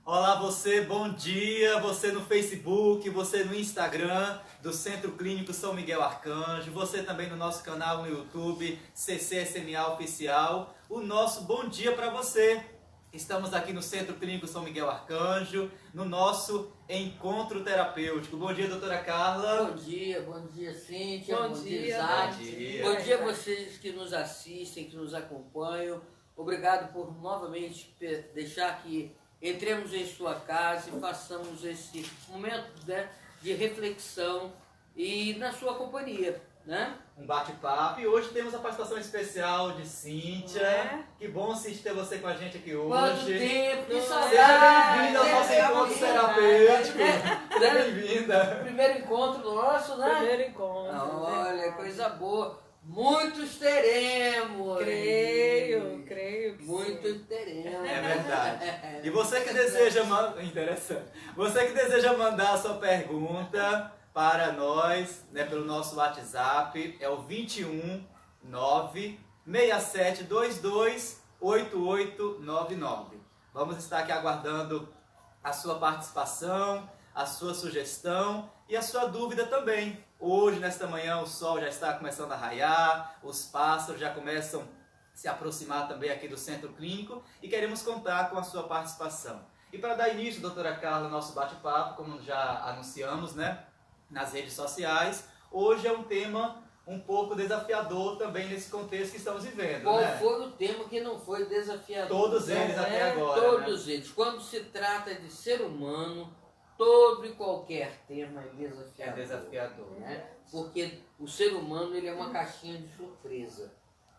Olá você, bom dia, você no Facebook, você no Instagram do Centro Clínico São Miguel Arcanjo, você também no nosso canal no YouTube, CCSMA Oficial, o nosso bom dia para você. Estamos aqui no Centro Clínico São Miguel Arcanjo, no nosso encontro terapêutico. Bom dia, doutora Carla. Bom dia, Cíntia. Bom dia, dia, Isaac. bom dia. Bom dia a vocês que nos assistem, que nos acompanham. Obrigado por novamente deixar que entremos em sua casa e façamos esse momento, né, de reflexão e na sua companhia, né? Um bate-papo e hoje temos a participação especial de Cíntia. É. Que bom, Cíntia, ter você com a gente aqui hoje. Quanto tempo, que saudade! Seja bem-vinda ao nosso Seja encontro bem-vinda. terapêutico. Seja Né? bem-vinda. Primeiro encontro nosso, né? Primeiro encontro. Olha, coisa boa. Muitos teremos. Creio que Muitos teremos. É verdade. E você que deseja interessante. Você que deseja mandar a sua pergunta para nós, né, pelo nosso WhatsApp, é o 21 96722 8899. Vamos estar aqui aguardando a sua participação, a sua sugestão e a sua dúvida também. Hoje, nesta manhã, o sol já está começando a raiar, os pássaros já começam a se aproximar também aqui do Centro Clínico e queremos contar com a sua participação. E para dar início, doutora Carla, ao nosso bate-papo, como já anunciamos, né, nas redes sociais, hoje é um tema um pouco desafiador também nesse contexto que estamos vivendo. Qual né? foi o tema que não foi desafiador? Todos eles até agora. Todos eles. Quando se trata de ser humano, todo e qualquer tema é desafiador. É desafiador. Né? Porque o ser humano ele é uma caixinha de surpresa.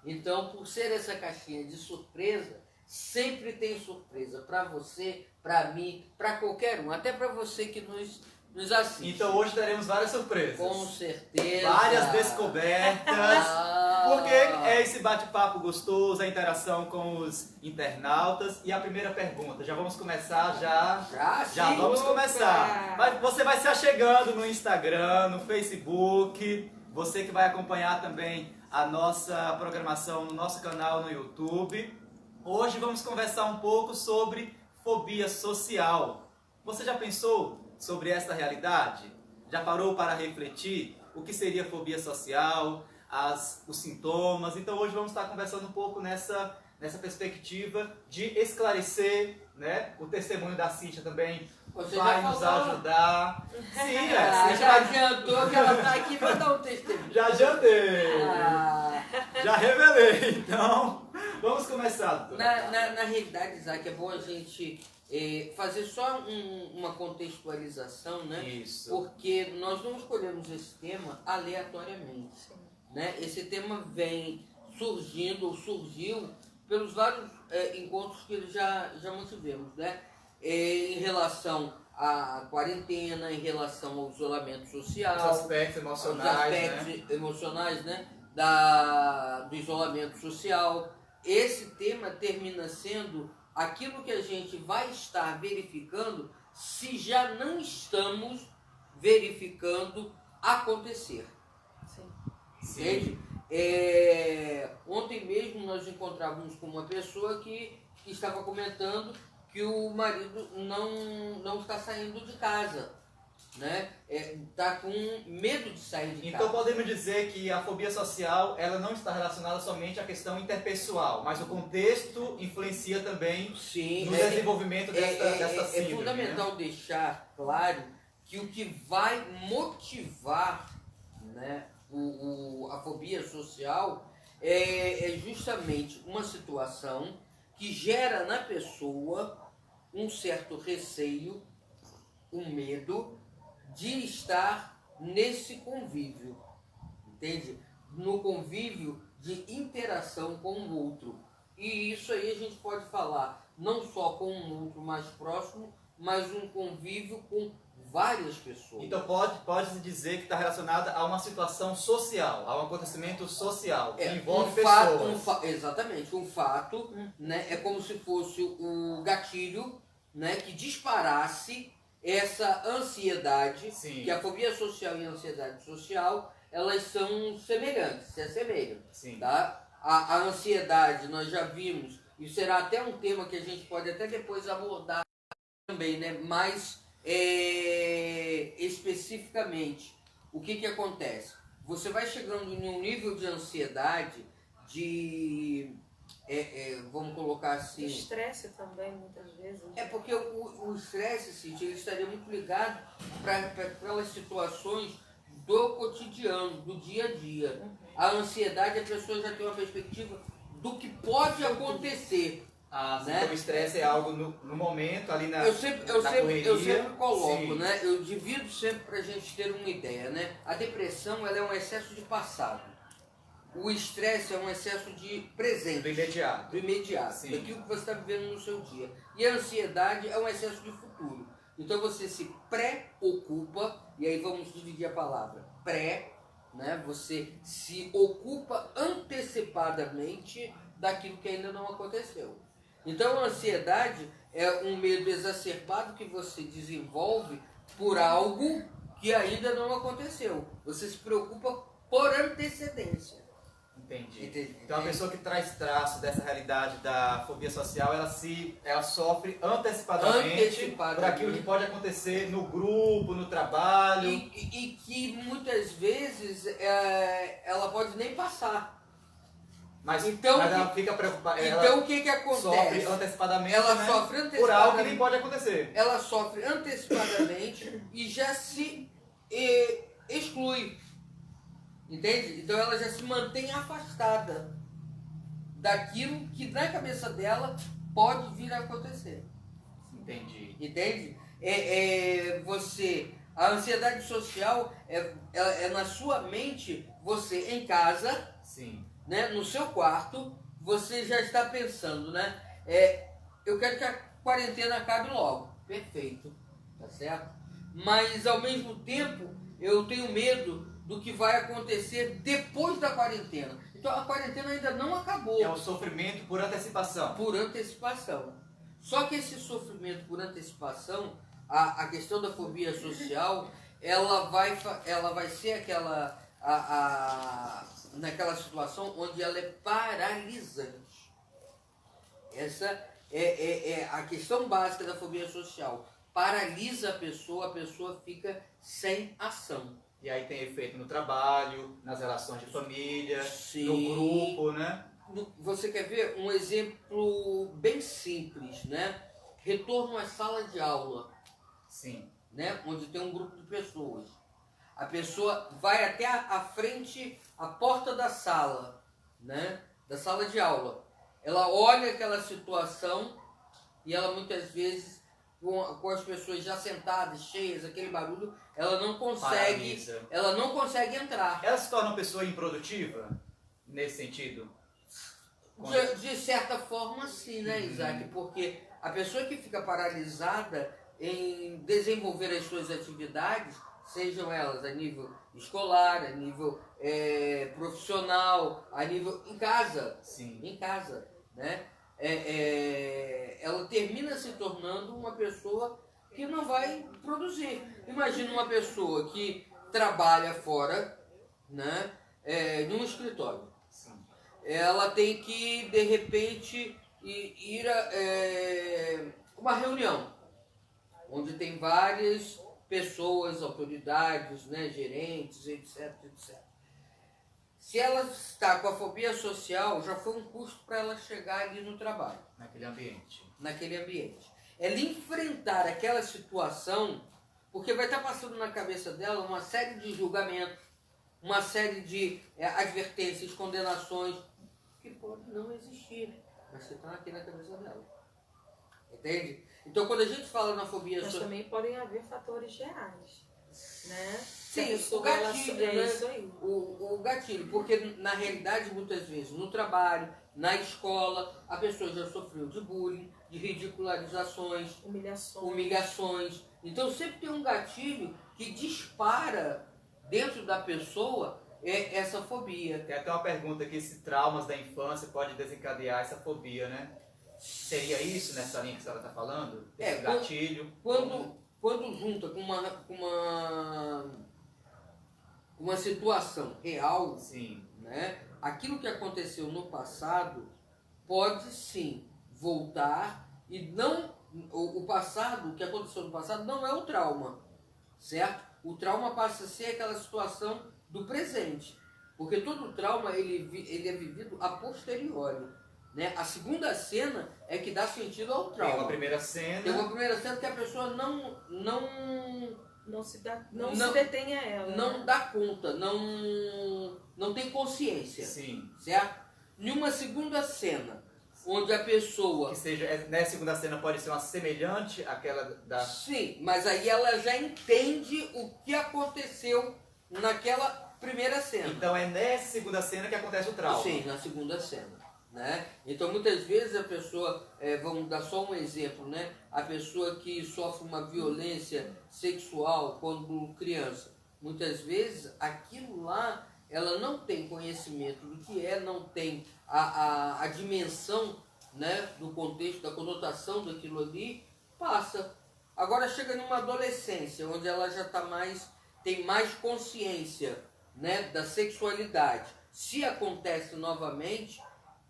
Então, por ser essa caixinha de surpresa, sempre tem surpresa para você, para mim, para qualquer um, até para você que nos assiste. Então hoje teremos várias surpresas. Com certeza. Várias descobertas. Porque é esse bate-papo gostoso, a interação com os internautas. E a primeira pergunta, já vamos começar já sim. vamos Opa! começar. Você vai se achegando no Instagram, no Facebook, você que vai acompanhar também a nossa programação no nosso canal no YouTube. Hoje vamos conversar um pouco sobre fobia social. Você já pensou sobre essa realidade? Já parou para refletir o que seria fobia social, os sintomas? Então hoje vamos estar conversando um pouco nessa perspectiva de esclarecer, né? O testemunho da Cíntia também Você vai já nos falou. ajudar. Sim, Cíntia Já adiantou que ela está aqui para dar um testemunho. já adiantei, Ah, já revelei. Então vamos começar, doutora. na realidade, Isaac, é bom a gente fazer só uma contextualização, né? Isso. Porque nós não escolhemos esse tema aleatoriamente. Né? Esse tema vem surgiu pelos vários encontros que já mantivemos, né? Em relação à quarentena, em relação ao isolamento social, Os aspectos emocionais, os aspectos emocionais, né? Do isolamento social. Esse tema termina sendo aquilo que a gente vai estar verificando se já não estamos verificando acontecer. Sim. Entende? Ontem mesmo nós encontrávamos com uma pessoa que estava comentando que o marido não está saindo de casa, né? Está com medo de sair de Então casa. podemos dizer que a fobia social ela não está relacionada somente à questão interpessoal, mas o contexto influencia também Sim, no desenvolvimento desta é síndrome. fundamental Né? deixar claro que o que vai motivar, né, a fobia social é justamente uma situação que gera na pessoa um certo receio, um medo de estar nesse convívio, entende? No convívio de interação com o outro. E isso aí a gente pode falar não só com um outro mais próximo, mas um convívio com várias pessoas. Então pode-se dizer que está relacionada a uma situação social, a um acontecimento social, que envolve pessoas. Exatamente, um fato, né, é como se fosse o gatilho, né, que disparasse essa ansiedade, Sim. que a fobia social e a ansiedade social, elas são semelhantes, se assemelham. Sim. Tá? A ansiedade, nós já vimos, e será até um tema que a gente pode até depois abordar também, né? Mas especificamente, o que acontece? Você vai chegando em um nível de ansiedade, vamos colocar assim... O estresse também, muitas vezes. É porque o estresse, Cíntia, ele estaria muito ligado para aquelas situações do cotidiano, do dia a dia. A ansiedade, a pessoa já tem uma perspectiva do que pode acontecer. Né? Então o estresse é algo no momento, ali na Eu sempre coloco, sim. né? Eu divido sempre para a gente ter uma ideia, né? A depressão, ela é um excesso de passado. O estresse é um excesso de presente. Do imediato. Do imediato, Sim. daquilo que você está vivendo no seu dia. E a ansiedade é um excesso de futuro. Então você se preocupa, e aí vamos dividir a palavra pré, né? Você se ocupa antecipadamente daquilo que ainda não aconteceu. Então a ansiedade é um medo exacerbado que você desenvolve por algo que ainda não aconteceu. Você se preocupa por antecedência. Entendi. Então a pessoa que traz traço dessa realidade da fobia social, ela sofre antecipadamente por aquilo que pode acontecer no grupo, no trabalho. E que muitas vezes ela pode nem passar. Mas então, ela fica preocupada. Então o que acontece? Sofre antecipadamente, ela sofre antecipadamente por algo que nem pode acontecer. Ela sofre antecipadamente e já se exclui. Entende? Então ela já se mantém afastada daquilo que na cabeça dela pode vir a acontecer. Entendi. Entende? A ansiedade social é na sua mente, você em casa, sim, né, no seu quarto, você já está pensando, né? Eu quero que a quarentena acabe logo. Perfeito, tá certo? Mas ao mesmo tempo eu tenho medo do que vai acontecer depois da quarentena. Então a quarentena ainda não acabou. É o sofrimento por antecipação. Por antecipação. Só que esse sofrimento por antecipação, a questão da fobia social, ela vai ser aquela naquela situação onde ela é paralisante. Essa é a questão básica da fobia social. Paralisa a pessoa fica sem ação. E aí tem efeito no trabalho, nas relações de família, Sim. no grupo, né? Você quer ver um exemplo bem simples, né? Retorno à sala de aula. Sim. Né? Onde tem um grupo de pessoas. A pessoa vai até a frente, a porta da sala, né? Da sala de aula. Ela olha aquela situação e ela muitas vezes, com as pessoas já sentadas, cheias, aquele barulho, ela não consegue entrar. Ela se torna uma pessoa improdutiva, nesse sentido? De certa forma, sim, né, Isaac? Porque a pessoa que fica paralisada em desenvolver as suas atividades, sejam elas a nível escolar, a nível profissional, a nível em casa, sim, em casa, né? Ela termina se tornando uma pessoa que não vai produzir. Imagina uma pessoa que trabalha fora, né, num escritório. sim. Ela tem que, de repente, ir a uma reunião, onde tem várias pessoas, autoridades, né, gerentes, etc, etc. Se ela está com a fobia social, já foi um custo para ela chegar ali no trabalho. Naquele ambiente. Ela enfrentar aquela situação, porque vai estar passando na cabeça dela uma série de julgamentos, uma série de advertências, condenações, que podem não existir, mas que estão aqui na cabeça dela. Entende? Então, quando a gente fala na fobia Mas social... também podem haver fatores gerais, né? Sim, o gatilho, né? Isso aí. O gatilho, porque na realidade, muitas vezes, no trabalho, na escola, a pessoa já sofreu de bullying, de ridicularizações, humilhações. Então, sempre tem um gatilho que dispara dentro da pessoa essa fobia. Tem até uma pergunta aqui se traumas da infância pode desencadear essa fobia, né? Seria isso nessa linha que a senhora está falando? Esse gatilho? Quando junta com uma situação real, sim, né? Aquilo que aconteceu no passado pode sim voltar e o passado, o que aconteceu no passado, não é o trauma, certo? O trauma passa a ser aquela situação do presente, porque todo trauma ele é vivido a posteriori, né? A segunda cena é que dá sentido ao trauma. Tem uma primeira cena. Tem uma primeira cena que a pessoa não se detém a ela. Não dá conta, não tem consciência. Sim. Certo? Em uma segunda cena, onde a pessoa... Que seja, né, a segunda cena pode ser uma semelhante àquela da... Sim, mas aí ela já entende o que aconteceu naquela primeira cena. Então é nessa segunda cena que acontece o trauma. Sim, na segunda cena. Né? Então muitas vezes a pessoa, vamos dar só um exemplo, né? A pessoa que sofre uma violência sexual quando criança, muitas vezes aquilo lá ela não tem conhecimento do que é, não tem a dimensão, né, do contexto, da conotação daquilo ali, passa. Agora chega numa adolescência, onde ela já tem mais consciência, né, da sexualidade. Se acontece novamente,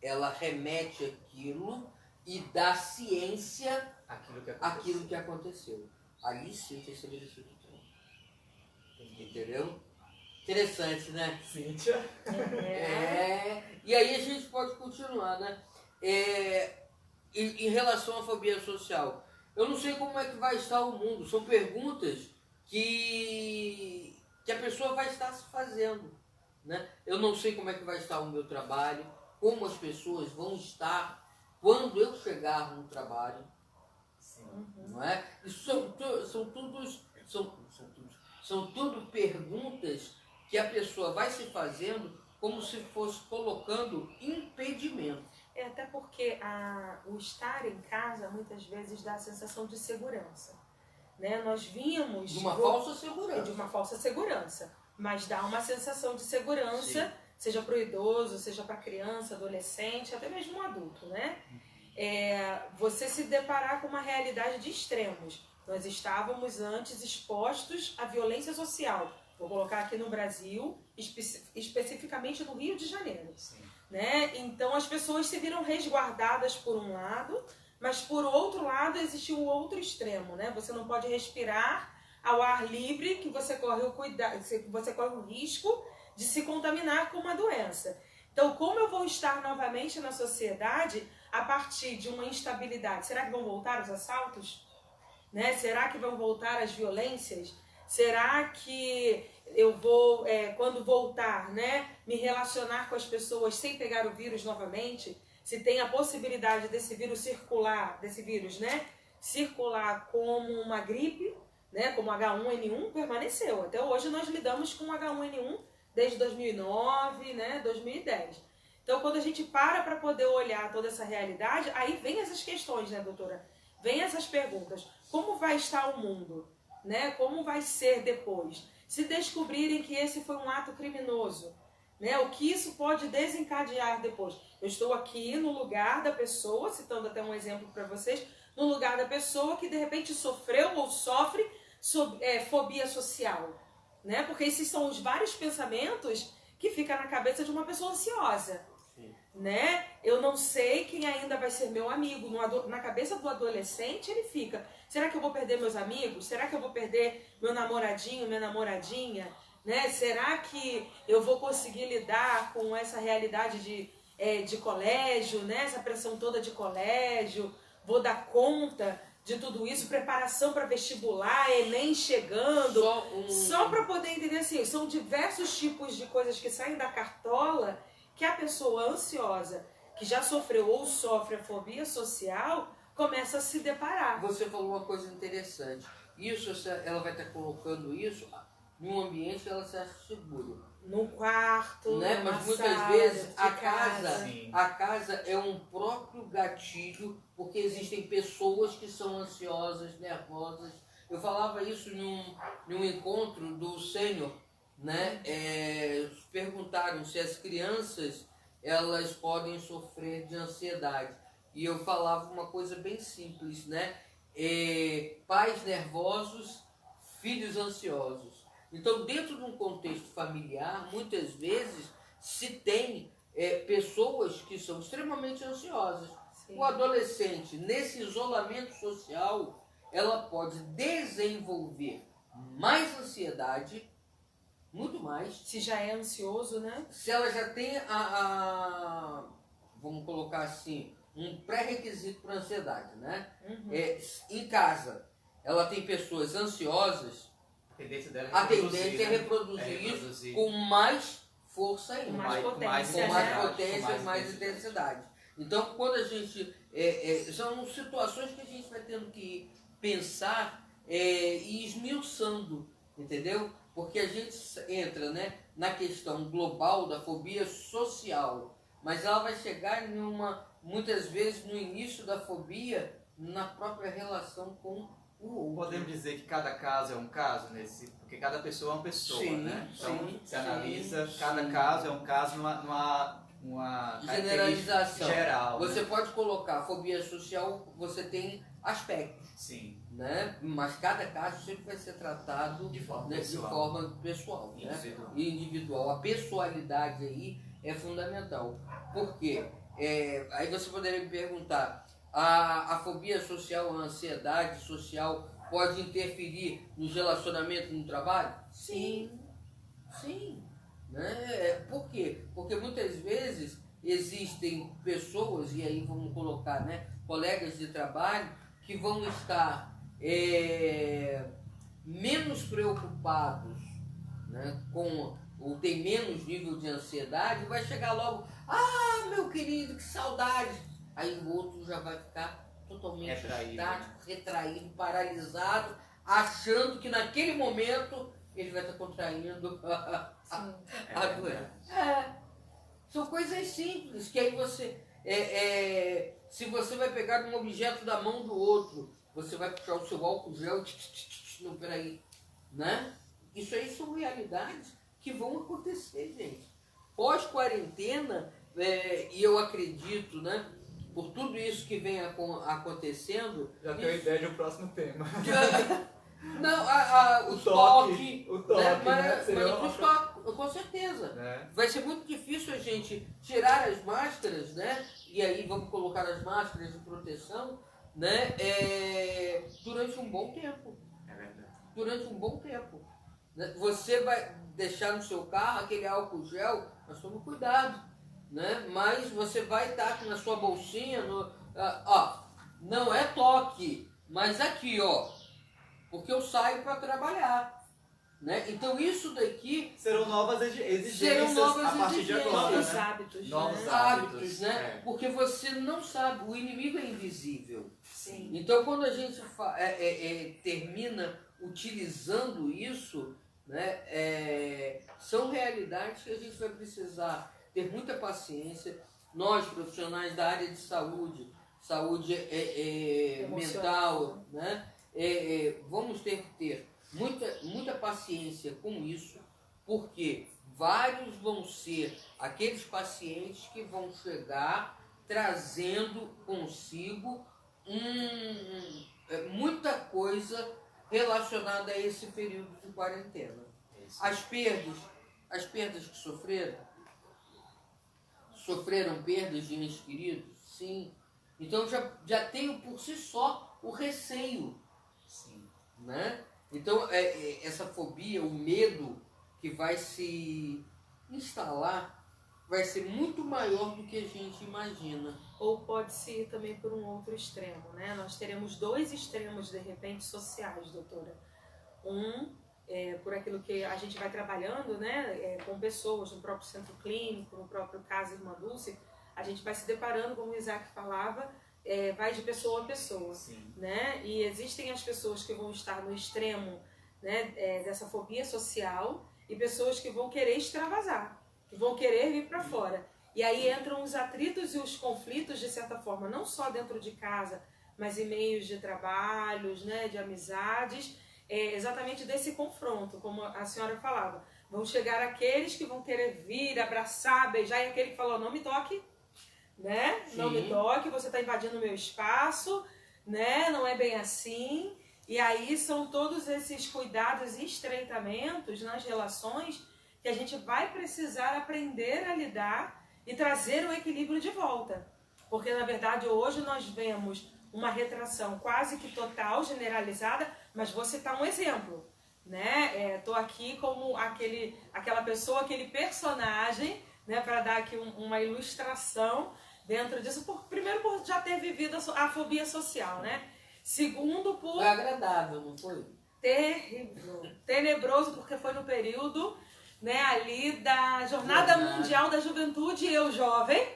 ela remete aquilo e dá ciência àquilo que aconteceu. Ali sim tem estabelecido o trauma. Entendeu? Interessante, né? Cíntia. E aí a gente pode continuar, né? Em relação à fobia social, eu não sei como é que vai estar o mundo. São perguntas que a pessoa vai estar se fazendo, né? Eu não sei como é que vai estar o meu trabalho, como as pessoas vão estar quando eu chegar no trabalho. Sim. Não é? Isso são tudo perguntas que a pessoa vai se fazendo como se fosse colocando impedimento. Até porque o estar em casa muitas vezes dá a sensação de segurança. Né? Nós vimos... De uma falsa segurança. De uma falsa segurança. Mas dá uma sensação de segurança, sim, seja para o idoso, seja para a criança, adolescente, até mesmo um adulto, né? Você se deparar com uma realidade de extremos. Nós estávamos antes expostos à violência social. Vou colocar aqui no Brasil, especificamente no Rio de Janeiro. Né? Então as pessoas se viram resguardadas por um lado, mas por outro lado existe um outro extremo. Né? Você não pode respirar ao ar livre, que você corre o risco de se contaminar com uma doença. Então, como eu vou estar novamente na sociedade a partir de uma instabilidade? Será que vão voltar os assaltos? Né? Será que vão voltar as violências? Será que eu vou, quando voltar, né, me relacionar com as pessoas sem pegar o vírus novamente? Se tem a possibilidade desse vírus circular, né, circular como uma gripe, né, como H1N1, permaneceu. Até hoje nós lidamos com H1N1 desde 2009, né, 2010. Então, quando a gente para poder olhar toda essa realidade, aí vem essas questões, né, doutora? Vem essas perguntas. Como vai estar o mundo? Né? Como vai ser depois? Se descobrirem que esse foi um ato criminoso, né? O que isso pode desencadear depois? Eu estou aqui no lugar da pessoa, citando até um exemplo para vocês, no lugar da pessoa que de repente sofreu ou sofre fobia social, né? Porque esses são os vários pensamentos que ficam na cabeça de uma pessoa ansiosa. Né? Eu não sei quem ainda vai ser meu amigo. Na cabeça do adolescente ele fica: será que eu vou perder meus amigos? Será que eu vou perder meu namoradinho, minha namoradinha? Né? Será que eu vou conseguir lidar com essa realidade de colégio, né? Essa pressão toda de colégio? Vou dar conta de tudo isso? Preparação para vestibular, Enem chegando. Só para poder entender assim, são diversos tipos de coisas que saem da cartola que a pessoa ansiosa, que já sofreu ou sofre a fobia social, começa a se deparar. Você falou uma coisa interessante. Isso, ela vai estar colocando isso em um ambiente que ela se acha segura. Num quarto, né? Mas muitas vezes a casa é um próprio gatilho, porque existem pessoas que são ansiosas, nervosas. Eu falava isso em um encontro do sênior, né? Perguntaram se as crianças elas podem sofrer de ansiedade, e eu falava uma coisa bem simples, né? Pais nervosos, filhos ansiosos. Então, dentro de um contexto familiar, muitas vezes se tem pessoas que são extremamente ansiosas. Sim. O adolescente, nesse isolamento social, ela pode desenvolver mais ansiedade, muito mais. Se já é ansioso, né? Se ela já tem vamos colocar assim, um pré-requisito para ansiedade, né? Uhum. Em casa, ela tem pessoas ansiosas, A tendência dela a tendência é reproduzir É isso reproduzir. com mais força ainda. Com mais potência, Com mais né? potência, mais intensidade. Então, quando a gente... são situações que a gente vai tendo que pensar e esmiuçando, entendeu? Porque a gente entra, né, na questão global da fobia social, mas ela vai chegar muitas vezes no início da fobia na própria relação com o outro. Podemos dizer que cada caso é um caso, porque cada pessoa é uma pessoa, Sim, né? Então, sim, se analisa, sim, cada sim. caso é um caso numa Generalização. geral. Você né? pode colocar fobia social, você tem aspectos, Sim, né? Mas cada caso sempre vai ser tratado de forma né, de pessoal. forma pessoal, né? Individual. Individual. A pessoalidade aí é fundamental. Por quê? Aí você poderia me perguntar, a fobia social, a ansiedade social pode interferir nos relacionamentos no trabalho? Sim. Sim. Né? Por quê? Porque muitas vezes existem pessoas, e aí vamos colocar, né, colegas de trabalho, que vão estar menos preocupados, né, ou tem menos nível de ansiedade, vai chegar logo, meu querido, que saudade. Aí o outro já vai ficar totalmente estático, retraído, paralisado, achando que naquele momento ele vai estar contraindo a doença. São coisas simples, que aí você, se você vai pegar um objeto da mão do outro, você vai puxar o seu álcool gel, não, peraí, né? Isso aí são realidades que vão acontecer, gente. Pós-quarentena, e eu acredito, né, por tudo isso que vem acontecendo... Já tenho a ideia de um próximo tema. Não, o toque, né? Mas o toque, com certeza. Vai ser muito difícil a gente tirar as máscaras, né? E aí vamos colocar as máscaras de proteção, né? Durante um bom tempo. É verdade. Durante um bom tempo. Você vai deixar no seu carro aquele álcool gel, mas tome cuidado, né? Mas você vai estar na sua bolsinha, não é toque, mas aqui, ó, porque eu saio para trabalhar, né? Então isso daqui serão novas exigências a partir de agora, novos né? hábitos, Novos hábitos, né? Porque você não sabe, o inimigo é invisível. Sim. Então quando a gente termina utilizando isso, né, são realidades que a gente vai precisar ter muita paciência. Nós, profissionais da área de saúde mental, né, vamos ter que ter muita paciência com isso, porque vários vão ser aqueles pacientes que vão chegar trazendo consigo muita coisa relacionada a esse período de quarentena. As perdas que sofreram perdas de entes queridos? Sim. Então já tem por si só o receio. Sim. Né? Então essa fobia, o medo que vai se instalar vai ser muito maior do que a gente imagina. Ou pode ser também por um outro extremo, né? Nós teremos dois extremos, de repente, sociais, doutora. Por aquilo que a gente vai trabalhando, né? Com pessoas no próprio centro clínico, no próprio caso Irmã Dulce, a gente vai se deparando, como o Isaac falava, vai de pessoa a pessoa. Sim. Né? E existem as pessoas que vão estar no extremo, né, dessa fobia social, e pessoas que vão querer extravasar, que vão querer vir para fora. E aí entram os atritos e os conflitos, de certa forma, não só dentro de casa, mas em meios de trabalhos, né, de amizades, exatamente desse confronto, como a senhora falava. Vão chegar aqueles que vão querer vir, abraçar, beijar, e aquele que falou, não me toque, né? Sim. Não me toque, você está invadindo o meu espaço, né? Não é bem assim. E aí são todos esses cuidados e estreitamentos nas relações que que a gente vai precisar aprender a lidar e trazer o equilíbrio de volta. Porque, na verdade, hoje nós vemos uma retração quase que total, generalizada, mas vou citar um exemplo, né? Tô aqui como aquela pessoa, aquele personagem, né? Para dar aqui uma ilustração dentro disso. Primeiro, por já ter vivido a fobia social, né? Segundo, por... Foi agradável, não foi? Terrível, tenebroso, porque foi no período, né, ali da Jornada Mundial da Juventude, eu jovem,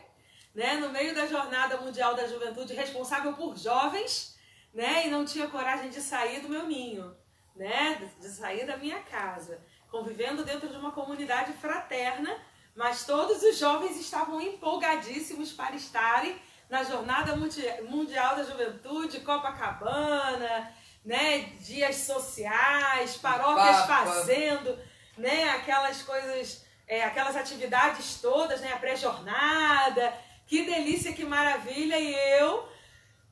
né, no meio da Jornada Mundial da Juventude, responsável por jovens, né, e não tinha coragem de sair do meu ninho, né, de sair da minha casa, convivendo dentro de uma comunidade fraterna, mas todos os jovens estavam empolgadíssimos para estarem na Jornada Mundial da Juventude, Copacabana, né, dias sociais, paróquias fazendo, né, aquelas coisas, aquelas atividades todas, né, a pré-jornada, que delícia, que maravilha, e eu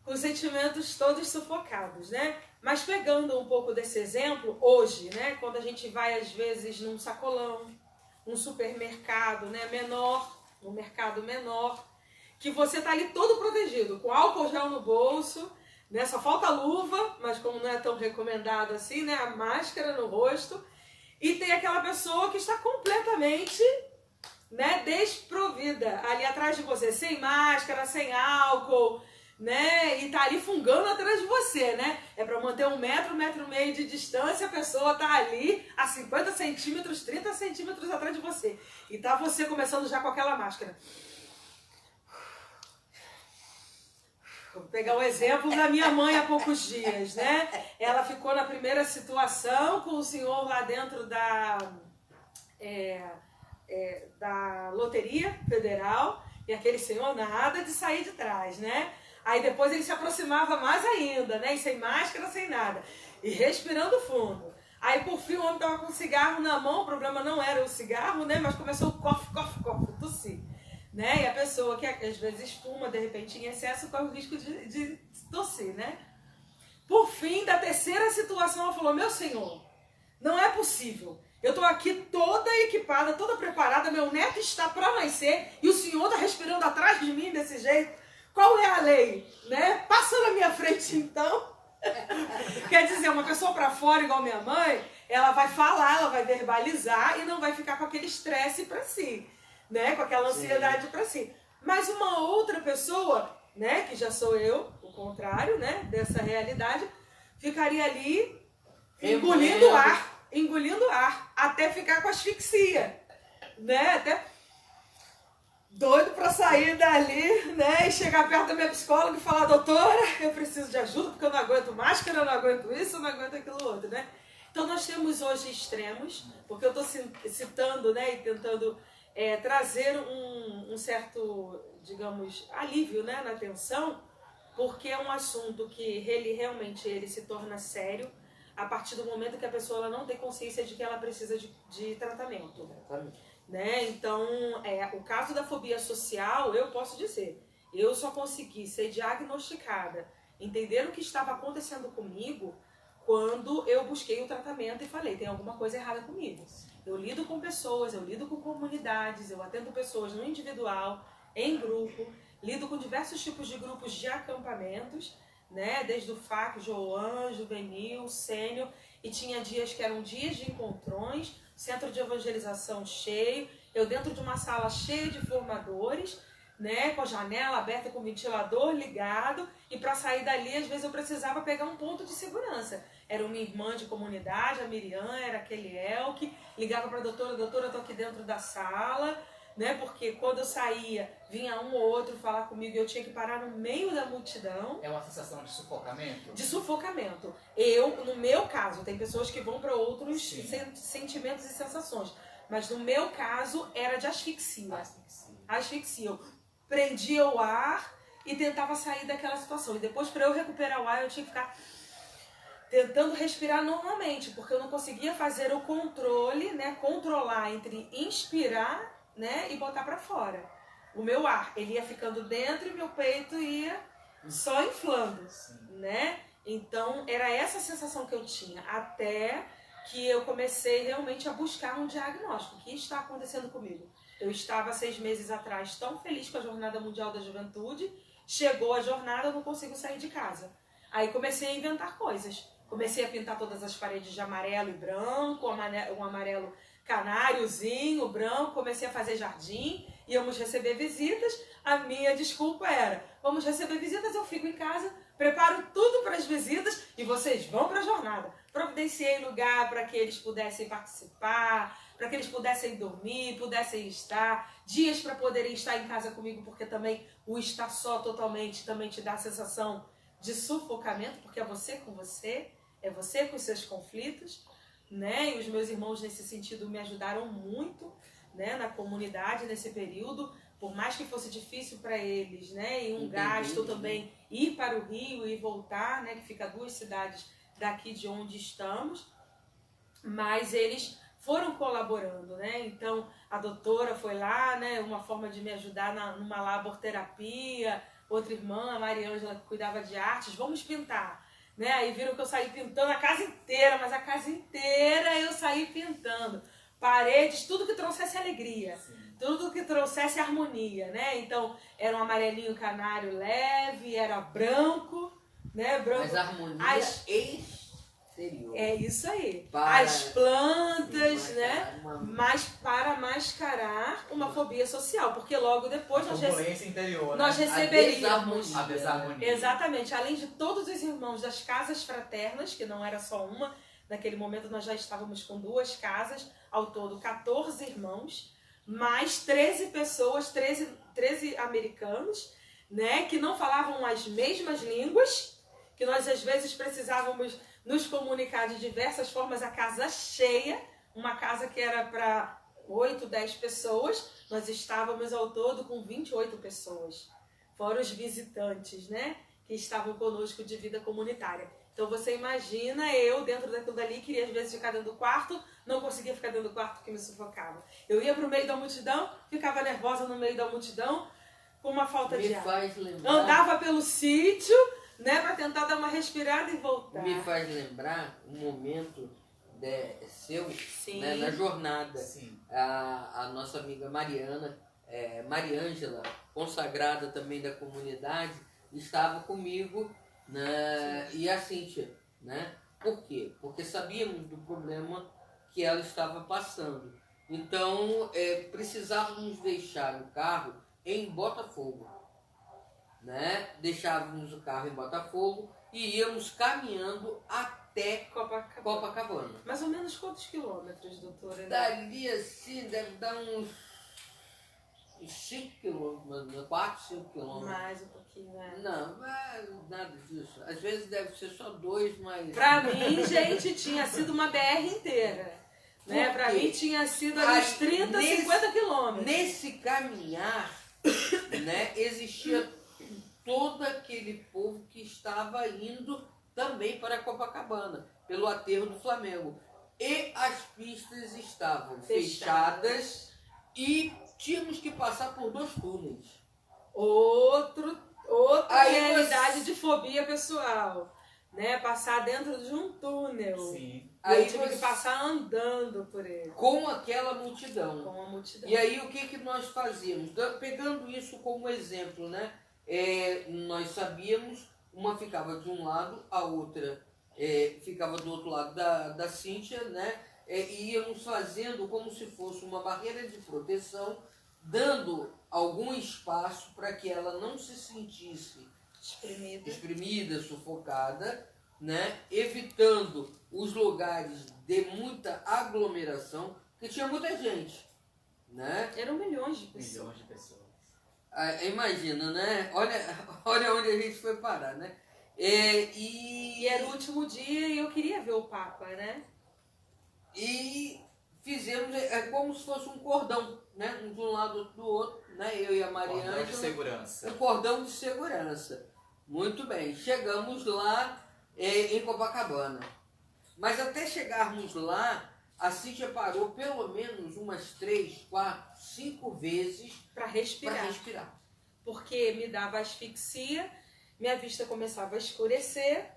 com os sentimentos todos sufocados, né? Mas pegando um pouco desse exemplo, hoje, né, quando a gente vai às vezes num sacolão, num supermercado, né, menor, num mercado menor, que você tá ali todo protegido, com álcool gel no bolso, né, só falta a luva, mas como não é tão recomendado assim, né, a máscara no rosto, e tem aquela pessoa que está completamente, né, desprovida ali atrás de você, sem máscara, sem álcool, né, e tá ali fungando atrás de você, né? É para manter 1 metro, 1,5 metro de distância, a pessoa tá ali a 50 centímetros, 30 centímetros atrás de você. E tá você começando já com aquela máscara. Vou pegar o exemplo da minha mãe há poucos dias, né? Ela ficou na primeira situação com o senhor lá dentro da Loteria Federal, e aquele senhor nada de sair de trás, né? Aí depois ele se aproximava mais ainda, né? E sem máscara, sem nada. E respirando fundo. Aí por fim o homem estava com um cigarro na mão, o problema não era o cigarro, né? Mas começou o cof, tossir. Né? E a pessoa que às vezes fuma, de repente, em excesso, corre o risco de tossir, né? Por fim, da terceira situação, ela falou, meu senhor, não é possível. Eu estou aqui toda equipada, toda preparada, meu neto está para nascer e o senhor está respirando atrás de mim desse jeito. Qual é a lei? Né? Passa na minha frente, então. Quer dizer, uma pessoa para fora, igual minha mãe, ela vai falar, ela vai verbalizar e não vai ficar com aquele estresse para si, né? Com aquela ansiedade para si. Mas uma outra pessoa, né, que já sou eu, o contrário, né, dessa realidade, ficaria ali engolindo ar, até ficar com asfixia, né? Até doido para sair dali, né, e chegar perto da minha psicóloga e falar, doutora, eu preciso de ajuda porque eu não aguento máscara, eu não aguento isso, eu não aguento aquilo outro, né? Então nós temos hoje extremos, porque eu estou citando, né, e tentando trazer um certo, digamos, alívio, né, na tensão, porque é um assunto que ele realmente se torna sério a partir do momento que a pessoa ela não tem consciência de que ela precisa de tratamento. Né? Então, o caso da fobia social, eu posso dizer, eu só consegui ser diagnosticada, entender o que estava acontecendo comigo quando eu busquei o tratamento e falei, tem alguma coisa errada comigo. Eu lido com pessoas, eu lido com comunidades, eu atendo pessoas no individual, em grupo, lido com diversos tipos de grupos de acampamentos, né? Desde o FAC, Joan, Juvenil, Sênior, e tinha dias que eram dias de encontrões, centro de evangelização cheio, eu dentro de uma sala cheia de formadores, né, com a janela aberta, com o ventilador ligado, e para sair dali, às vezes eu precisava pegar um ponto de segurança. Era uma irmã de comunidade, a Miriam, era aquele Elke, ligava para a doutora, eu tô aqui dentro da sala, né, porque quando eu saía, vinha um ou outro falar comigo e eu tinha que parar no meio da multidão. É uma sensação de sufocamento? De sufocamento. Eu, no meu caso, tem pessoas que vão para outros sentimentos e sensações, mas no meu caso era de asfixia. Asfixia. Eu prendia o ar e tentava sair daquela situação. E depois, para eu recuperar o ar, eu tinha que ficar tentando respirar normalmente, porque eu não conseguia fazer o controle, né, controlar entre inspirar, né, e botar para fora. O meu ar, ele ia ficando dentro e meu peito ia só inflando, né? Então, era essa sensação que eu tinha, até que eu comecei realmente a buscar um diagnóstico. O que está acontecendo comigo? Eu estava 6 meses atrás tão feliz com a Jornada Mundial da Juventude, chegou a jornada, eu não consigo sair de casa. Aí comecei a inventar coisas. Comecei a pintar todas as paredes de amarelo e branco, um amarelo canáriozinho, branco. Comecei a fazer jardim, íamos receber visitas. A minha desculpa era, vamos receber visitas, eu fico em casa, preparo tudo para as visitas e vocês vão para a jornada. Providenciei lugar para que eles pudessem participar, para que eles pudessem dormir, pudessem estar, dias para poderem estar em casa comigo, porque também o estar só totalmente também te dá a sensação de sufocamento, porque é você com os seus conflitos, né? E os meus irmãos nesse sentido me ajudaram muito, né? Na comunidade nesse período, por mais que fosse difícil para eles, né? E um gasto também ir para o Rio e voltar, né? Que fica a 2 cidades daqui de onde estamos, mas eles foram colaborando, né? Então a doutora foi lá, né? Uma forma de me ajudar numa laborterapia. Outra irmã, a Mariângela, que cuidava de artes, vamos pintar. Né? Aí viram que eu saí pintando a casa inteira, mas a casa inteira eu saí pintando. Paredes, tudo que trouxesse alegria, tudo que trouxesse harmonia, né? Então, era um amarelinho canário leve, era branco, né? Branco. Mas a harmonia exterior. É isso aí. Para, as plantas, sim, né? Mas para mascarar uma fobia social, porque logo depois interior, nós né? receberíamos A desarmonia. Exatamente, além de todos os irmãos das casas fraternas, que não era só uma, naquele momento nós já estávamos com 2 casas, ao todo 14 irmãos, mais 13 pessoas, 13 americanos, né, que não falavam as mesmas línguas, que nós às vezes precisávamos nos comunicar de diversas formas, a casa cheia, uma casa que era para 8, 10 pessoas, nós estávamos ao todo com 28 pessoas, fora os visitantes, né, que estavam conosco de vida comunitária. Então você imagina, eu dentro daquilo dali, queria às vezes ficar dentro do quarto, não conseguia ficar dentro do quarto porque me sufocava. Eu ia para o meio da multidão, ficava nervosa no meio da multidão, com uma falta de ar. Andava pelo sítio, né, para tentar dar uma respirada e voltar. Me faz lembrar um momento seu, né, na jornada. Sim. A nossa amiga Mariana, Mariângela, consagrada também da comunidade, estava comigo, né, e a Cíntia, né? Por quê? Porque sabíamos do problema que ela estava passando. Então, precisávamos deixar o carro em Botafogo, né? Deixávamos o carro em Botafogo e íamos caminhando até Copacabana. Mais ou menos quantos quilômetros, doutora? Dali assim, deve dar uns 5 quilômetros, 4, 5 quilômetros. Mais um pouquinho, né? Não, nada disso. Às vezes deve ser só 2, mas... Pra mim, gente, tinha sido uma BR inteira. Né? Pra mim tinha sido ali uns 30, 50 quilômetros. Nesse caminhar, né, existia todo aquele povo que estava indo também para Copacabana, pelo aterro do Flamengo. E as pistas estavam fechadas e tínhamos que passar por 2 túneis. Outra realidade de fobia pessoal, né? Passar dentro de um túnel. Sim. Aí eu tive que passar andando por ele. Com aquela multidão. Com a multidão. E aí o que nós fazíamos? Pegando isso como exemplo, né? Nós sabíamos, uma ficava de um lado, a outra ficava do outro lado da Cíntia, né? E íamos fazendo como se fosse uma barreira de proteção, dando algum espaço para que ela não se sentisse exprimida, sufocada, né? Evitando os lugares de muita aglomeração, porque tinha muita gente, né? Eram milhões de pessoas. Milhões de pessoas. Imagina, né? Olha onde a gente foi parar, né? E era o último dia e eu queria ver o Papa, né? E fizemos como se fosse um cordão, né? De um lado do outro, né? Eu e a Mariângela. Cordão de segurança. Um cordão de segurança. Muito bem. Chegamos lá em Copacabana. Mas até chegarmos lá, a Cíntia parou pelo menos umas 3, 4, 5 vezes para respirar. Porque me dava asfixia, minha vista começava a escurecer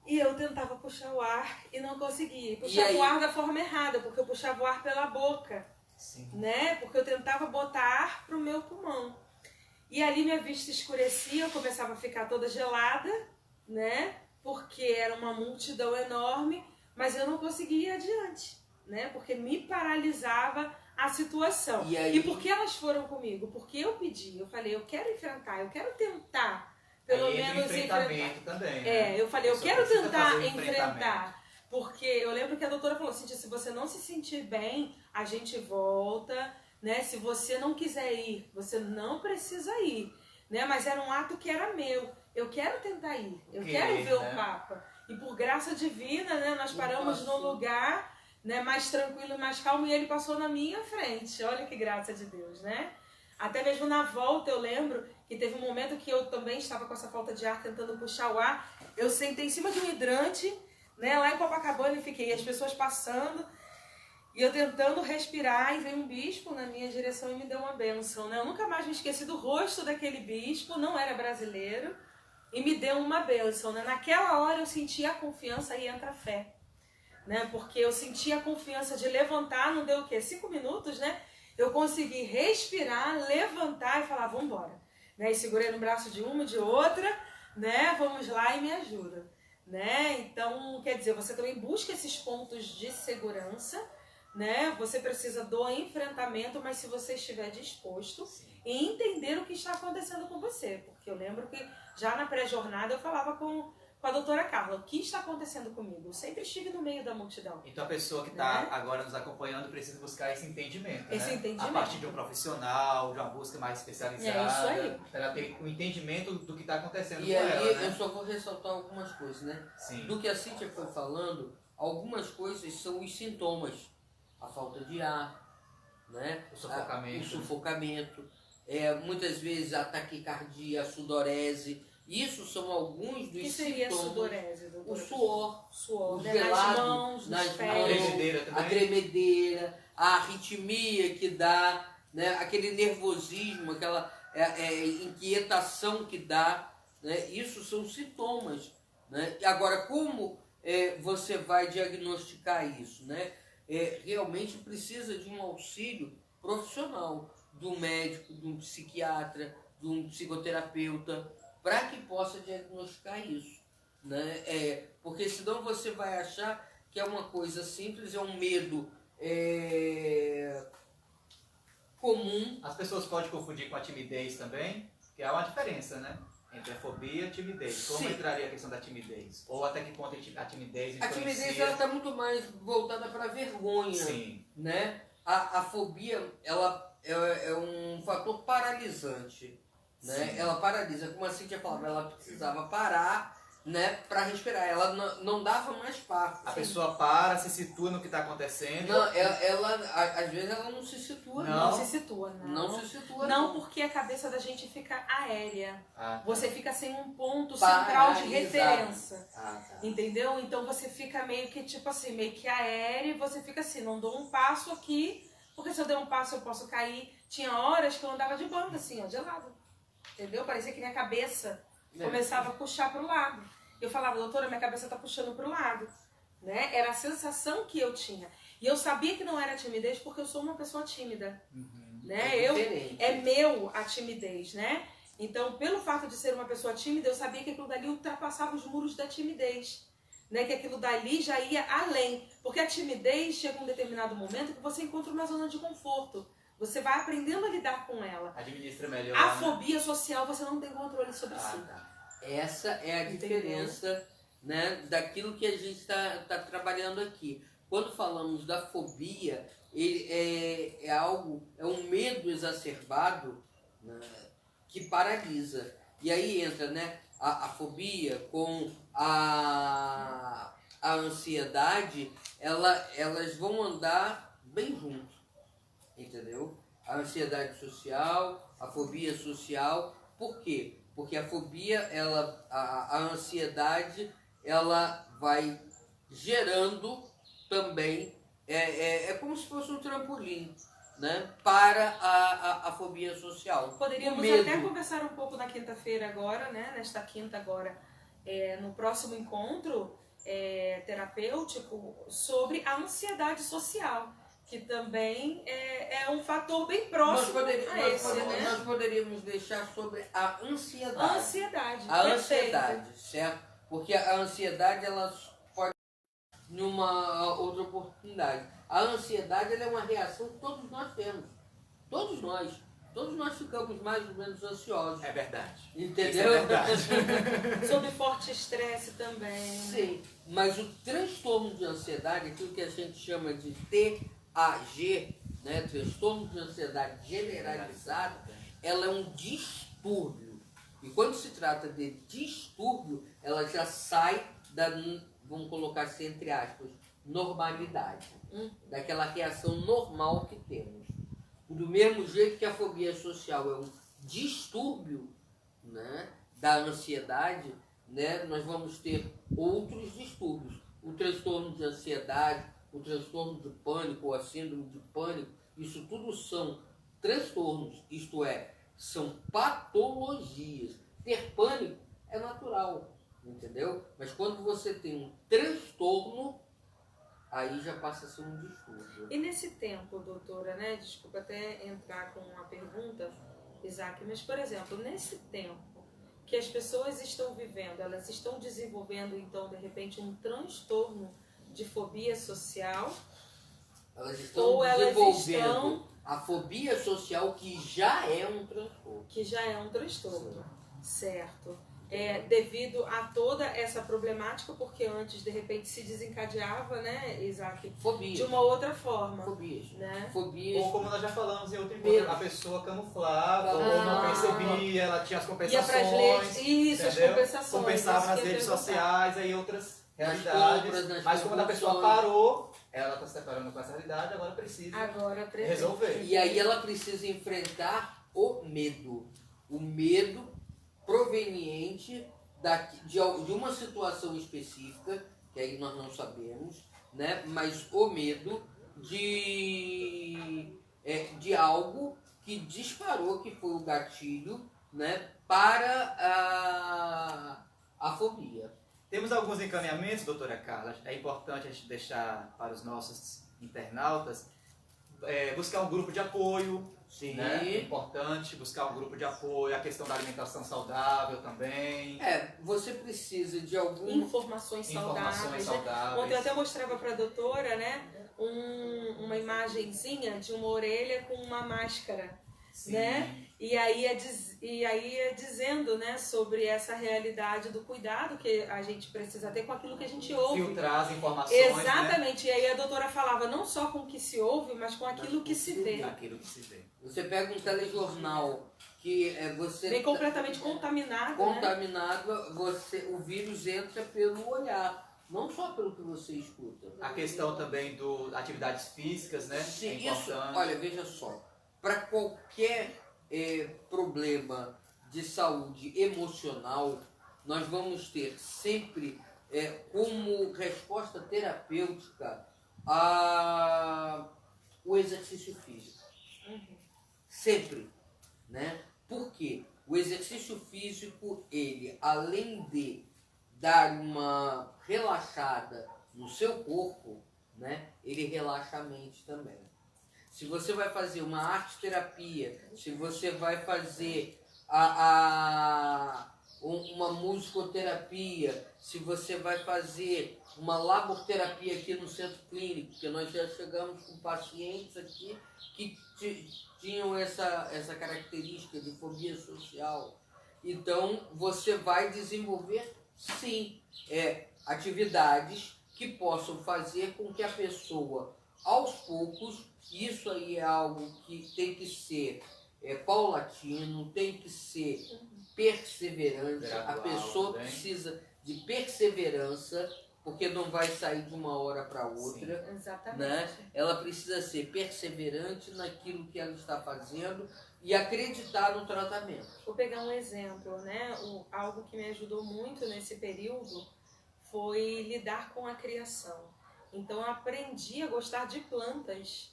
e eu tentava puxar o ar e não conseguia. Puxava o ar da forma errada, porque eu puxava o ar pela boca. Sim. Né? Porque eu tentava botar ar pro meu pulmão. E ali minha vista escurecia, eu começava a ficar toda gelada, né? Porque era uma multidão enorme, mas eu não conseguia ir adiante, né? Porque me paralisava a situação. E por que elas foram comigo? Porque eu pedi, eu falei, eu quero enfrentar, eu quero tentar, pelo menos enfrentamento enfrentar. também, né? Eu falei, eu quero tentar fazer o enfrentar. Porque eu lembro que a doutora falou, Cíntia, se você não se sentir bem, a gente volta, né? Se você não quiser ir, você não precisa ir, né? Mas era um ato que era meu. Eu quero tentar ir, eu quero ver o Papa. E por graça divina, né, nós paramos num lugar, né, mais tranquilo, mais calmo, e ele passou na minha frente. Olha que graça de Deus, né? Até mesmo na volta eu lembro que teve um momento que eu também estava com essa falta de ar, tentando puxar o ar. Eu sentei em cima de um hidrante, né, lá em Copacabana, e fiquei, as pessoas passando, e eu tentando respirar, e veio um bispo na minha direção e me deu uma bênção, né? Eu nunca mais me esqueci do rosto daquele bispo, não era brasileiro, e me deu uma bênção, né? Naquela hora eu senti a confiança e entra a fé, né? Porque eu senti a confiança de levantar, não deu o quê? 5 minutos, né? Eu consegui respirar, levantar e falar, vamos embora, né? E segurei no braço de uma e de outra, né? Vamos lá e me ajuda, né? Então, quer dizer, você também busca esses pontos de segurança, né? Você precisa do enfrentamento, mas se você estiver disposto e entender o que está acontecendo com você, porque eu lembro que já na pré-jornada eu falava com a doutora Carla, o que está acontecendo comigo? Eu sempre estive no meio da multidão. Então a pessoa que está agora nos acompanhando precisa buscar esse entendimento, esse entendimento. A partir de um profissional, de uma busca mais especializada. É isso aí. Para ela ter um entendimento do que está acontecendo com ela. E aí né? eu só vou ressaltar algumas coisas, né? Sim. Do que a Cíntia foi falando, algumas coisas são os sintomas. A falta de ar, né? O sufocamento. Muitas vezes a taquicardia, a sudorese. Isso são alguns dos sintomas. O que seria a sudorese, doutora? O suor, os gelados nas mãos, a tremedeira, a arritmia que dá, né? Aquele nervosismo, aquela inquietação que dá, né? Isso são sintomas, né? Agora, como você vai diagnosticar isso, né? Realmente precisa de um auxílio profissional, do médico, de um psiquiatra, de um psicoterapeuta, para que possa diagnosticar isso, né? Porque senão você vai achar que é uma coisa simples, é um medo comum. As pessoas podem confundir com a timidez também, que há uma diferença, né? Entre a fobia e a timidez. Como entraria a questão da timidez? Ou até que ponto a timidez influencia? A timidez está muito mais voltada para a vergonha. Sim. Né? A fobia ela é um fator paralisante. Né? Ela paralisa. Como a Cíntia falava, ela precisava parar, né, para respirar. Ela não dava mais passo. A pessoa para, se situa no que está acontecendo. Não, ela às vezes ela não se situa. Não se situa, não. Não se situa. Não, porque a cabeça da gente fica aérea. Você fica sem um ponto Paralisado. central de referência. Tá. Entendeu? Então você fica meio que, tipo assim, meio que aéreo e você fica assim, não dou um passo aqui, porque se eu der um passo eu posso cair. Tinha horas que eu andava de banda, assim, ó, de lado. Entendeu? Parecia que minha cabeça começava a puxar pro lado. Eu falava, doutora, minha cabeça tá puxando pro lado, né? Era a sensação que eu tinha. E eu sabia que não era timidez porque eu sou uma pessoa tímida, né? É meu a timidez, né? Então, pelo fato de ser uma pessoa tímida, eu sabia que aquilo dali ultrapassava os muros da timidez, né? Que aquilo dali já ia além. Porque a timidez chega um determinado momento que você encontra uma zona de conforto. Você vai aprendendo a lidar com ela. Administra melhor. A fobia social, você não tem controle sobre si. Tá. Essa é a diferença, né, daquilo que a gente está trabalhando aqui. Quando falamos da fobia, ele é um medo exacerbado, né, que paralisa. E aí entra, né, a fobia com a ansiedade, elas vão andar bem junto, entendeu? A ansiedade social, a fobia social. Por quê? Porque a fobia, a ansiedade, ela vai gerando também, é como se fosse um trampolim, né, para a fobia social. Poderíamos até conversar um pouco na quinta-feira agora, né, nesta quinta agora, no próximo encontro terapêutico, sobre a ansiedade social, que também é um fator bem próximo a esse, né? Nós poderíamos deixar sobre a ansiedade. A ansiedade, A perfeito. ansiedade, certo? Porque a ansiedade, ela pode numa outra oportunidade. A ansiedade, ela é uma reação que todos nós temos. Todos nós ficamos mais ou menos ansiosos. É verdade. Entendeu? Isso é verdade. Sob forte estresse também. Sim, mas o transtorno de ansiedade, aquilo que a gente chama de TAG, né, transtorno de ansiedade generalizado, ela é um distúrbio. E quando se trata de distúrbio, ela já sai da, vamos colocar assim entre aspas, normalidade, daquela reação normal que temos. Do mesmo jeito que a fobia social é um distúrbio, né, da ansiedade, né, nós vamos ter outros distúrbios. O transtorno de ansiedade, o transtorno de pânico, ou a síndrome de pânico, isso tudo são transtornos, isto é, são patologias. Ter pânico é natural, entendeu? Mas quando você tem um transtorno, aí já passa a ser um distúrbio. E nesse tempo, doutora, né? Desculpa até entrar com uma pergunta, Isaac, mas, por exemplo, nesse tempo que as pessoas estão vivendo, elas estão desenvolvendo, então, de repente, um transtorno de fobia social? Elas estão ou desenvolvendo elas estão... a fobia social, que já é um transtorno. Que já é um transtorno, certo. Devido a toda essa problemática, porque antes, de repente, se desencadeava, né, Isaac? Fobia. De uma outra forma. Fobias. Né? Fobias. Ou como nós já falamos em outro encontro, a pessoa camuflava, ou não percebia, ela tinha as Ia compensações. para as leis, isso, as entendeu? compensações. Compensava isso nas que eu ia redes perguntar. sociais, aí outras Nas realidades. compras, nas Mas quando a pessoa compulsões. parou, ela está se deparando com essa realidade, agora precisa Agora, resolver. E aí ela precisa enfrentar o medo. O medo proveniente de uma situação específica, que aí nós não sabemos, né? Mas o medo de algo que disparou, que foi o gatilho, né? Para a fobia. Temos alguns encaminhamentos, doutora Carla. É importante a gente deixar para os nossos internautas buscar um grupo de apoio. Sim. Né? É importante buscar um grupo de apoio, a questão da alimentação saudável também. Você precisa de algum... Informações saudáveis. saudáveis. Ontem eu até mostrava para a doutora, né, uma imagenzinha de uma orelha com uma máscara. Sim. Né? E aí é dizendo, né, sobre essa realidade do cuidado que a gente precisa ter com aquilo que a gente ouve. Filtrar as informações. Exatamente. Né? E aí a doutora falava não só com o que se ouve, mas com aquilo que se vê. Aquilo que se vê. Você pega um telejornal que você... Vem completamente contaminado. Contaminado, né? O vírus entra pelo olhar, não só pelo que você escuta. A questão também das atividades físicas, né? Sim, é isso, importante. olha, veja só, para qualquer problema de saúde emocional, nós vamos ter sempre como resposta terapêutica o exercício físico. Sempre, né? Porque o exercício físico, ele, além de dar uma relaxada no seu corpo, né? Ele relaxa a mente também. Se você vai fazer uma arte-terapia, se você vai fazer uma musicoterapia, se você vai fazer uma laborterapia aqui no centro clínico, porque nós já chegamos com pacientes aqui que tinham essa característica de fobia social. Então, você vai desenvolver, sim, atividades que possam fazer com que a pessoa, aos poucos, isso aí é algo que tem que ser paulatino, tem que ser perseverante. Gradual, a pessoa também. precisa de perseverança, porque não vai sair de uma hora para outra. Sim, exatamente. Né? Ela precisa ser perseverante naquilo que ela está fazendo e acreditar no tratamento. Vou pegar um exemplo, né? Algo que me ajudou muito nesse período foi lidar com a criação. Então, eu aprendi a gostar de plantas,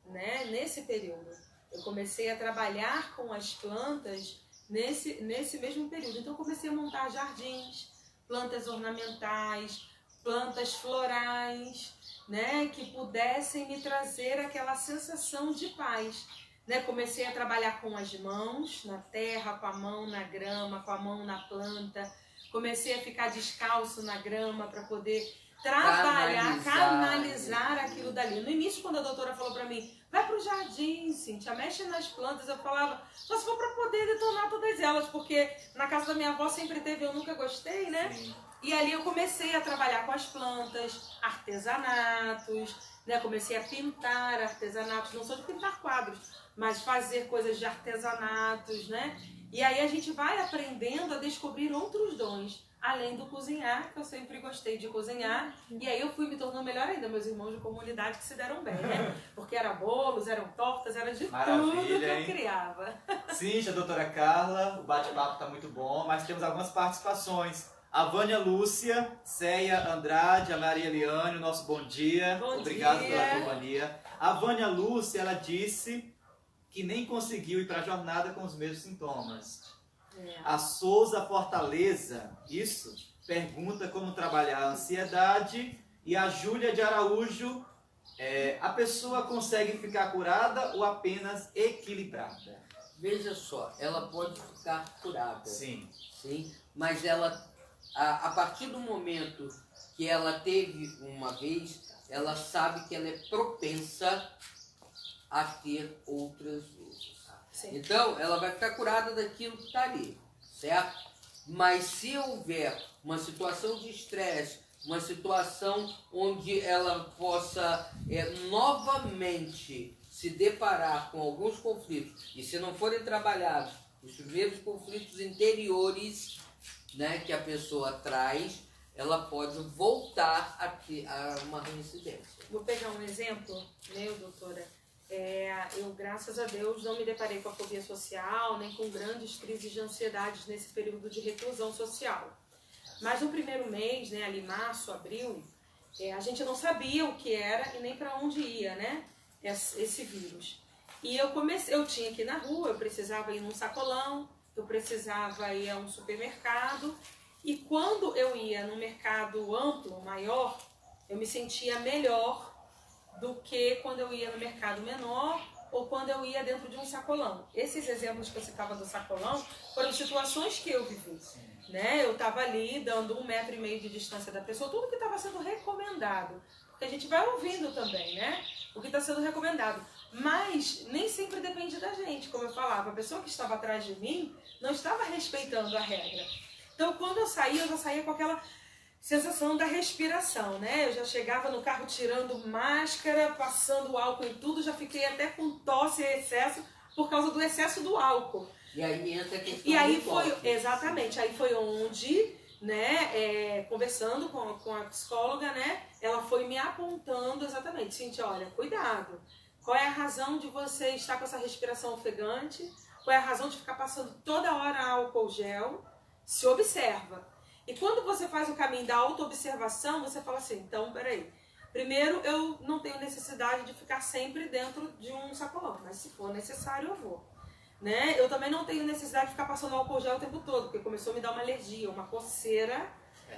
né? Nesse período. Eu comecei a trabalhar com as plantas nesse mesmo período. Então, eu comecei a montar jardins, plantas ornamentais, plantas florais, né, que pudessem me trazer aquela sensação de paz. Né, comecei a trabalhar com as mãos na terra, com a mão na grama, com a mão na planta. Comecei a ficar descalço na grama para poder trabalhar, canalizar aquilo dali. No início, quando a doutora falou para mim, vai pro jardim, Cíntia, mexe nas plantas, eu falava, só se for para poder detonar todas elas, porque na casa da minha avó sempre teve, eu nunca gostei, né? Sim. E ali eu comecei a trabalhar com as plantas, artesanatos, né? Comecei a pintar artesanatos, não só de pintar quadros, mas fazer coisas de artesanatos, né? E aí a gente vai aprendendo a descobrir outros dons, além do cozinhar, que eu sempre gostei de cozinhar. E aí eu fui me tornando melhor ainda, meus irmãos de comunidade que se deram bem, né? Porque era bolos, eram tortas, era de tudo que eu criava. Cíntia, doutora Carla, o bate-papo tá muito bom, mas temos algumas participações. A Vânia Lúcia, Céia Andrade, a Maria Eliane, o nosso bom dia. Obrigado pela companhia. A Vânia Lúcia, ela disse que nem conseguiu ir para a jornada com os mesmos sintomas. A Souza Fortaleza, pergunta como trabalhar a ansiedade. E a Júlia de Araújo, a pessoa consegue ficar curada ou apenas equilibrada? Veja só, ela pode ficar curada. Sim. Sim, mas ela, a partir do momento que ela teve uma vez, ela sabe que ela é propensa a ter outras vezes. Sim. Então, ela vai ficar curada daquilo que está ali, certo? Mas se houver uma situação de estresse, uma situação onde ela possa novamente se deparar com alguns conflitos, e se não forem trabalhados os primeiros conflitos interiores, né, que a pessoa traz, ela pode voltar a ter uma reincidência. Vou pegar um exemplo meu, doutora. Eu, graças a Deus, não me deparei com a fobia social, nem com grandes crises de ansiedade nesse período de reclusão social. Mas no primeiro mês, né, ali março, abril, a gente não sabia o que era e nem para onde ia, né, esse vírus. E eu tinha que ir na rua, eu precisava ir num sacolão, eu precisava ir a um supermercado. E quando eu ia num mercado amplo, maior, eu me sentia melhor do que quando eu ia no mercado menor ou quando eu ia dentro de um sacolão. Esses exemplos que eu citava do sacolão foram situações que eu vivi. Né? Eu estava ali dando 1,5 metro de distância da pessoa, tudo que estava sendo recomendado. Porque a gente vai ouvindo também, né? O que está sendo recomendado. Mas nem sempre depende da gente, como eu falava. A pessoa que estava atrás de mim não estava respeitando a regra. Então, quando eu já saía com aquela sensação da respiração, né? Eu já chegava no carro tirando máscara, passando álcool em tudo, já fiquei até com tosse e excesso por causa do excesso do álcool. E aí entra a questão e aí foi, exatamente, aí foi onde, né, conversando com a psicóloga, né, ela foi me apontando exatamente, Cíntia, olha, cuidado, qual é a razão de você estar com essa respiração ofegante, qual é a razão de ficar passando toda hora álcool gel, se observa. E quando você faz o caminho da autoobservação, você fala assim, então, peraí, primeiro eu não tenho necessidade de ficar sempre dentro de um sacolão, mas se for necessário eu vou. Né? Eu também não tenho necessidade de ficar passando álcool gel o tempo todo, porque começou a me dar uma alergia, uma coceira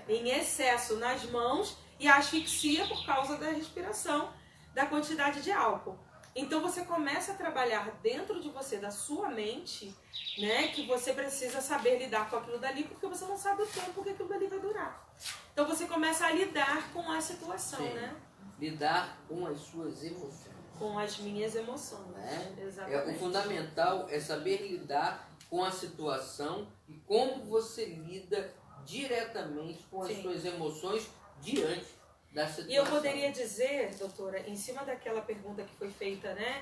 em excesso nas mãos e a asfixia por causa da respiração, da quantidade de álcool. Então você começa a trabalhar dentro de você, da sua mente, né, que você precisa saber lidar com aquilo dali, porque você não sabe o tempo que aquilo dali vai durar. Então você começa a lidar com a situação, né? Lidar com as suas emoções. Com as minhas emoções, né? Exatamente. O fundamental é saber lidar com a situação e como você lida diretamente com as suas emoções diante da situação. E eu poderia dizer, doutora, em cima daquela pergunta que foi feita, né,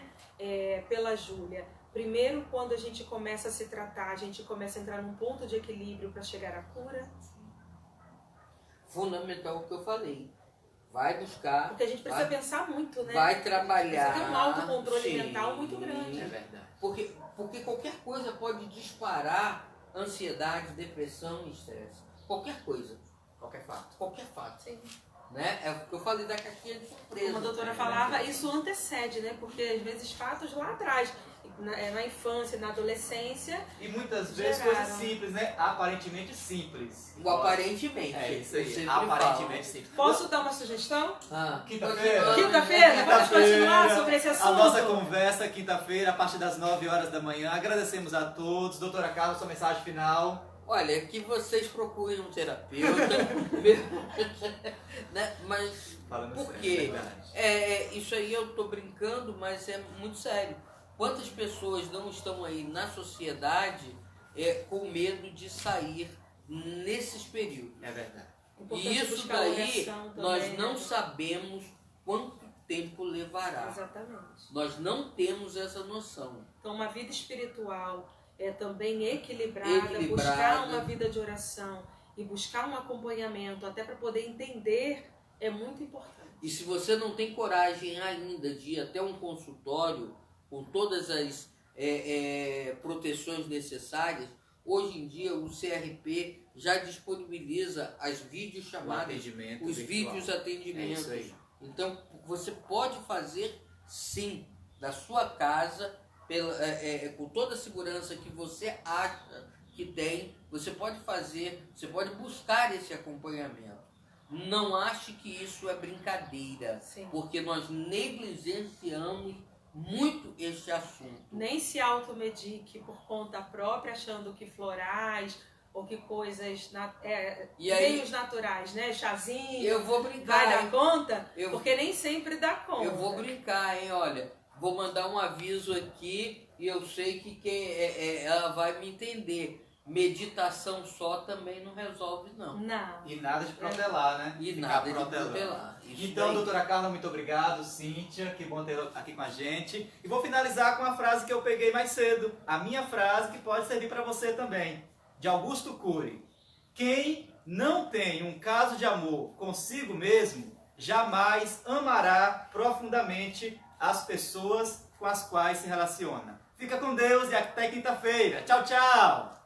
pela Júlia, primeiro quando a gente começa a se tratar, a gente começa a entrar num ponto de equilíbrio para chegar à cura? Fundamental o que eu falei. Vai buscar... Porque a gente precisa pensar muito, né? Vai trabalhar... Precisa ter um autocontrole mental muito grande. É verdade. Porque qualquer coisa pode disparar ansiedade, depressão e estresse. Qualquer coisa. Qualquer fato. Qualquer fato. Sim. Né? É o que eu falei da caixinha de surpresa. Como a doutora falava, isso antecede, né? Porque às vezes fatos lá atrás. na infância e na adolescência. E muitas vezes Geraram. coisas simples, né? Aparentemente simples. O aparentemente. É isso eu aí, sempre aparentemente falo. simples. Posso dar uma sugestão? Quinta-feira. Quinta-feira, vamos continuar sobre esse assunto? A nossa conversa, quinta-feira, a partir das 9 horas da manhã. Agradecemos a todos. Doutora Carla, sua mensagem final. Olha, que vocês procurem um terapeuta, né? Mas Falando por sério, quê? verdade. Isso aí eu tô brincando, mas é muito sério. Quantas pessoas não estão aí na sociedade com medo de sair nesses períodos? É verdade. Importante E isso buscar daí oração também, nós não né? sabemos quanto tempo levará. Exatamente. Nós não temos essa noção. Então, uma vida espiritual também equilibrada, Equilibrada. buscar uma vida de oração e buscar um acompanhamento até para poder entender é muito importante. E se você não tem coragem ainda de ir até um consultório com todas as proteções necessárias, hoje em dia o CRP já disponibiliza as videochamadas, atendimento os virtual. vídeos atendimentos. É isso aí. Então você pode fazer sim da sua casa, com toda a segurança que você acha que tem, você pode fazer, você pode buscar esse acompanhamento. Não ache que isso é brincadeira, Sim. porque nós negligenciamos muito este assunto. Nem se automedique por conta própria, achando que florais ou que coisas E aí- meios naturais, né? Chazinho, Eu vou vai brincar, dar hein? conta, Eu- porque nem sempre dá conta. Eu vou brincar, hein? Olha, vou mandar um aviso aqui e eu sei que ela vai me entender. Meditação só também não resolve, não. Não. E nada de protelar, né? E Ficar nada de protelando. protelar. Isso Então, daí. doutora Carla, muito obrigado. Cíntia, que bom ter aqui com a gente. E vou finalizar com a frase que eu peguei mais cedo. A minha frase que pode servir para você também. De Augusto Cury. Quem não tem um caso de amor consigo mesmo, jamais amará profundamente as pessoas com as quais se relaciona. Fica com Deus e até quinta-feira. Tchau, tchau!